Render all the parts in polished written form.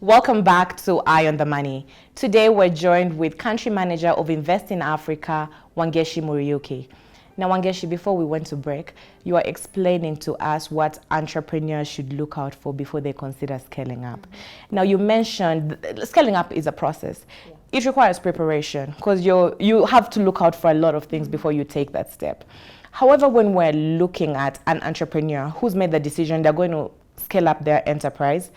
Welcome back to Eye on the Money. Today we're joined with Country Manager of Invest in Africa, Wangeshi Muriuki. Now Wangeshi, before we went to break, you are explaining to us what entrepreneurs should look out for before they consider scaling up. Now you mentioned scaling up is a process. Yeah. It requires preparation because you have to look out for a lot of things before you take that step. However, when we're looking at an entrepreneur who's made the decision they're going to scale up their enterprise,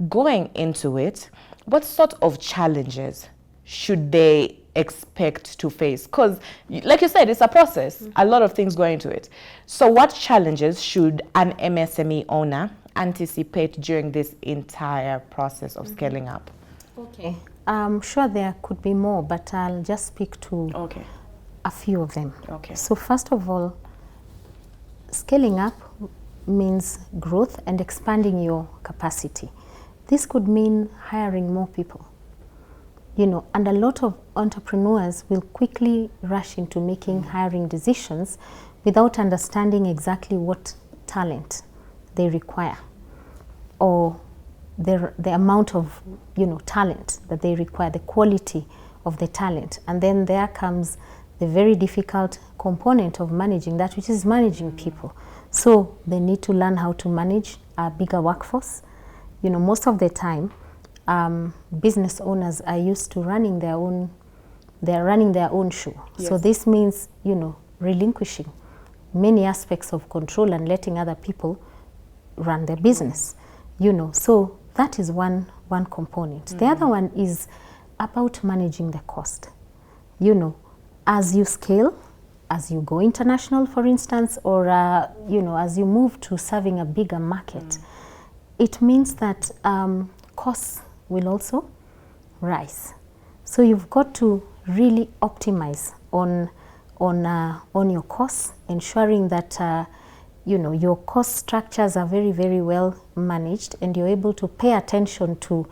going into it, what sort of challenges should they expect to face? Because, like you said, it's a process. A lot of things go into it. So what challenges should an MSME owner anticipate during this entire process of scaling up? Okay. I'm sure there could be more, but I'll just speak to a few of them. Okay. So first of all, scaling up means growth and expanding your capacity. This could mean hiring more people, and a lot of entrepreneurs will quickly rush into making hiring decisions without understanding exactly what talent they require or the amount of, talent that they require, the quality of the talent. And then there comes the very difficult component of managing that, which is managing people. So they need to learn how to manage a bigger workforce. Most of the time, business owners are used to running their own show. Yes. So this means, relinquishing many aspects of control and letting other people run their business. So that is one component. The other one is about managing the cost. As you scale, as you go international, for instance, or, as you move to serving a bigger market, it means that costs will also rise. So you've got to really optimize on your costs, ensuring that your cost structures are very, very well managed, and you're able to pay attention to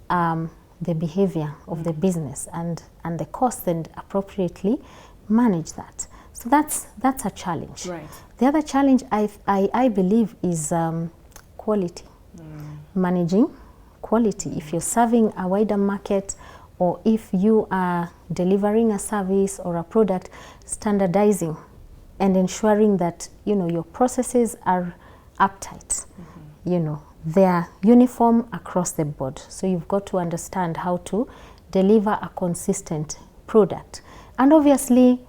the behavior of the business and the cost, and appropriately manage that. So that's a challenge. Right. The other challenge I believe is quality. Managing quality. If you're serving a wider market, or if you are delivering a service or a product, standardizing and ensuring that your processes are uptight. They're uniform across the board. So you've got to understand how to deliver a consistent product. And obviously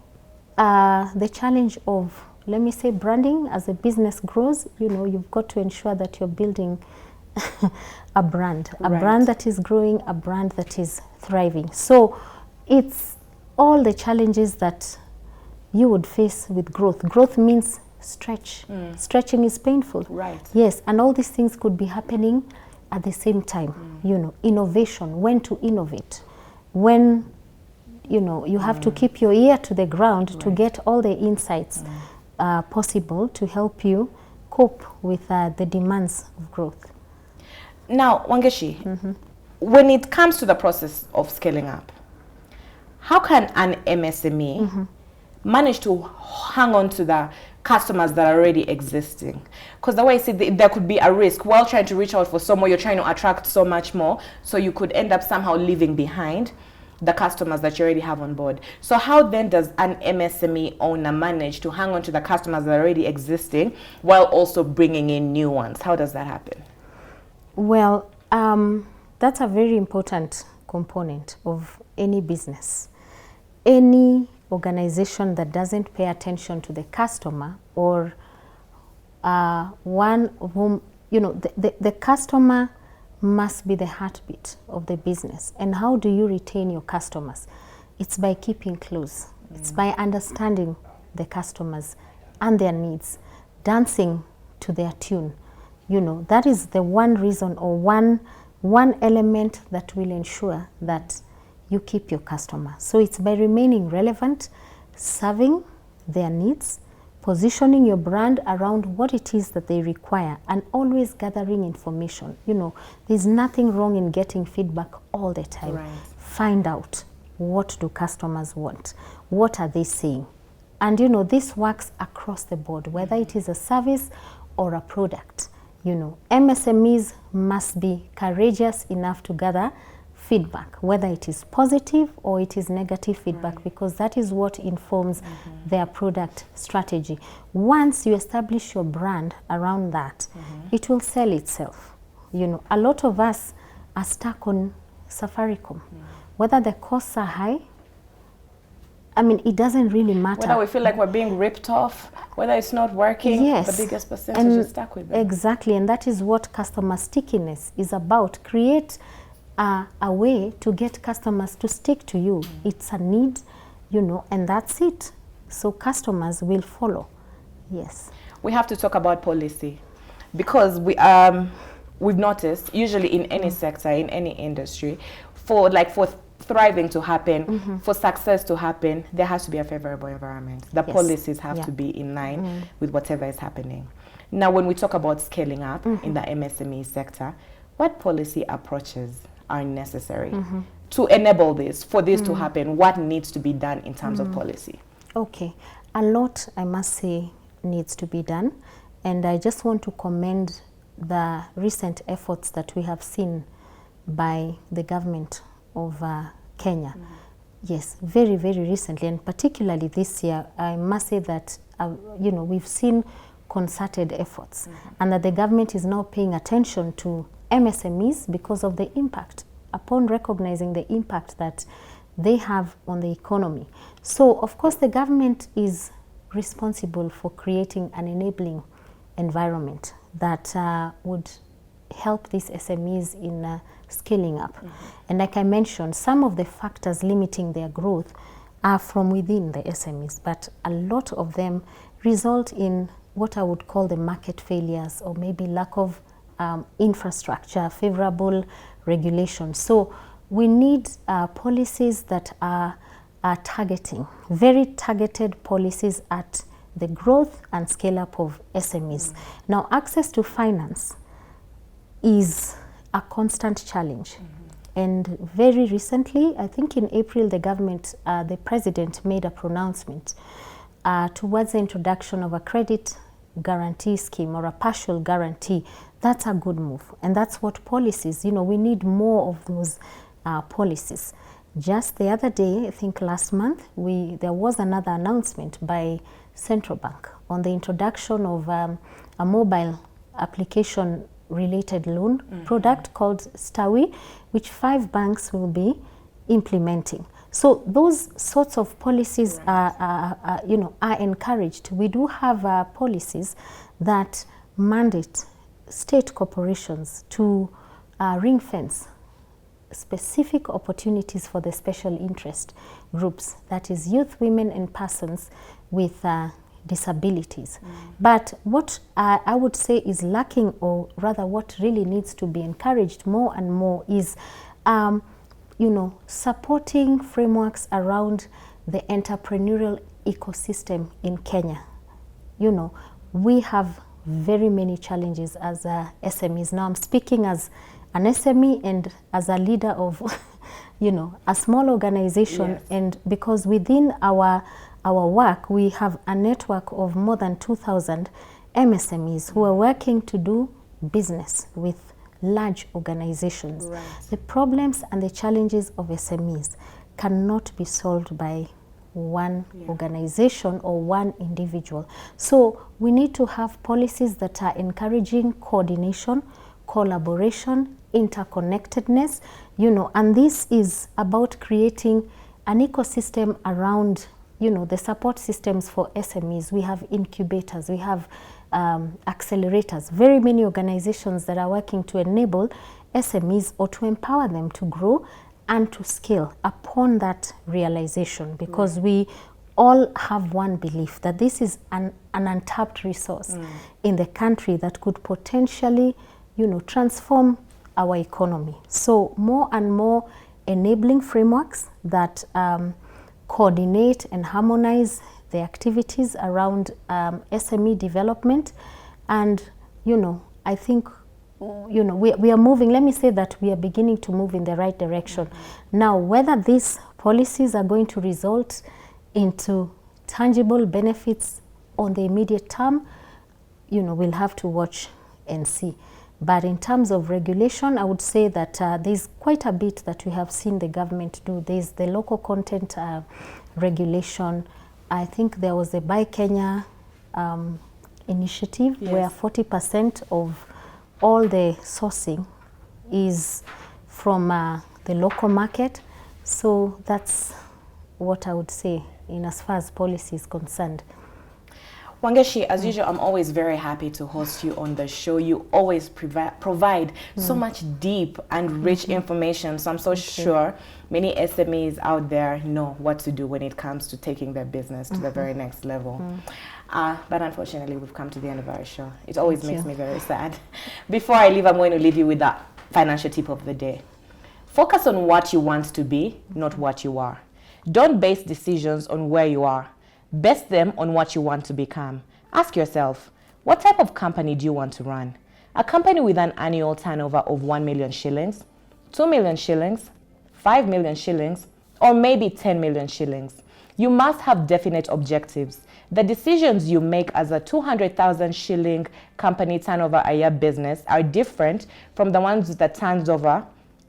the challenge of, let me say, branding. As a business grows, you've got to ensure that you're building a brand that is growing, a brand that is thriving. So it's all the challenges that you would face with growth. Growth means stretch. Stretching is painful. Right. Yes, and all these things could be happening at the same time. Innovation, when to innovate, when you have to keep your ear to the ground to get all the insights possible to help you cope with the demands of growth. Now, Wangeshi, when it comes to the process of scaling up, how can an MSME manage to hang on to the customers that are already existing? Because the way I see there could be a risk while trying to reach out for some more, you're trying to attract so much more, so you could end up somehow leaving behind the customers that you already have on board. So how then does an MSME owner manage to hang on to the customers that are already existing while also bringing in new ones? How does that happen? Well, that's a very important component of any business. Any organization that doesn't pay attention to the customer, or one whom, the customer must be the heartbeat of the business. And how do you retain your customers? It's by keeping close. It's by understanding the customers and their needs, dancing to their tune. That is the one reason, or one element that will ensure that you keep your customer. So it's by remaining relevant, serving their needs, positioning your brand around what it is that they require, and always gathering information. There's nothing wrong in getting feedback all the time. Right. Find out, what do customers want? What are they saying? And this works across the board, whether it is a service or a product. You know, MSMEs must be courageous enough to gather feedback, whether it is positive or it is negative feedback, because that is what informs their product strategy. Once you establish your brand around that, it will sell itself. You know, a lot of us are stuck on Safaricom. Whether the costs are high, I mean, it doesn't really matter. Whether we feel like we're being ripped off, whether it's not working, the biggest percentage is stuck with them. Exactly, and that is what customer stickiness is about. Create a way to get customers to stick to you. It's a need, you know, and that's it. So customers will follow. Yes. We have to talk about policy, because we've noticed, usually in any sector, in any industry, for thriving to happen, for success to happen, there has to be a favorable environment. The policies have to be in line with whatever is happening. Now, when we talk about scaling up in the MSME sector, what policy approaches are necessary to enable this, for this to happen? What needs to be done in terms of policy? Okay, a lot, I must say, needs to be done, and I just want to commend the recent efforts that we have seen by the government of Kenya. Yes, very, very recently, and particularly this year, I must say that, you know, we've seen concerted efforts, and that the government is now paying attention to MSMEs because of the impact, upon recognizing the impact that they have on the economy. So, of course, the government is responsible for creating an enabling environment that would help these SMEs in scaling up. And like I mentioned, some of the factors limiting their growth are from within the SMEs, but a lot of them result in what I would call the market failures, or maybe lack of infrastructure, favorable regulation. So we need policies that are targeting, very targeted policies at the growth and scale up of SMEs. Now, access to finance is a constant challenge. And very recently, I think in April, the government, the president made a pronouncement towards the introduction of a credit guarantee scheme, or a partial guarantee. That's a good move. And that's what policies, you know, we need more of those policies. Just the other day, I think last month, there was another announcement by Central Bank on the introduction of a mobile application related loan product called Stawi, which 5 banks will be implementing. So those sorts of policies are encouraged. We do have policies that mandate state corporations to ring fence specific opportunities for the special interest groups, that is youth, women, and persons with disabilities. But what I would say is lacking, or rather what really needs to be encouraged more and more, is supporting frameworks around the entrepreneurial ecosystem in Kenya. You know, we have very many challenges as SMEs. Now I'm speaking as an SME and as a leader of, a small organization. Yes. And because within our work, we have a network of more than 2,000 MSMEs who are working to do business with large organizations. Right. The problems and the challenges of SMEs cannot be solved by one organization or one individual. So we need to have policies that are encouraging coordination, collaboration, interconnectedness, and this is about creating an ecosystem around, the support systems for SMEs. We have incubators, we have accelerators, very many organizations that are working to enable SMEs or to empower them to grow and to scale upon that realization, because we all have one belief that this is an untapped resource in the country that could potentially, transform our economy. So more and more enabling frameworks that coordinate and harmonize the activities around SME development. And, I think, we are moving, let me say that we are beginning to move in the right direction. Now, whether these policies are going to result into tangible benefits on the immediate term, we'll have to watch and see. But in terms of regulation, I would say that there's quite a bit that we have seen the government do. There's the local content regulation. I think there was a Buy Kenya initiative, yes, where 40% of all the sourcing is from the local market. So that's what I would say in as far as policy is concerned. Wangeshi, as usual, I'm always very happy to host you on the show. You always provide so much deep and rich information. So I'm so sure many SMEs out there know what to do when it comes to taking their business to the very next level. But unfortunately, we've come to the end of our show. It always makes me very sad. Before I leave, I'm going to leave you with the financial tip of the day. Focus on what you want to be, not what you are. Don't base decisions on where you are. Base them on what you want to become. Ask yourself, what type of company do you want to run? A company with an annual turnover of 1 million shillings, 2 million shillings, 5 million shillings, or maybe 10 million shillings. You must have definite objectives. The decisions you make as a 200,000 shilling company turnover a year business are different from the ones that turns over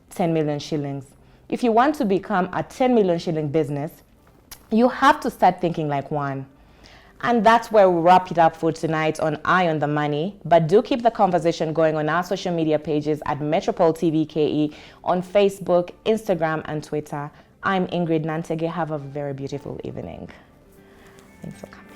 10 million shillings. If you want to become a 10 million shilling business, you have to start thinking like one. And that's where we wrap it up for tonight on Eye on the Money. But do keep the conversation going on our social media pages at Metropole TV KE on Facebook, Instagram, and Twitter. I'm Ingrid Nantege. Have a very beautiful evening. Thanks for coming.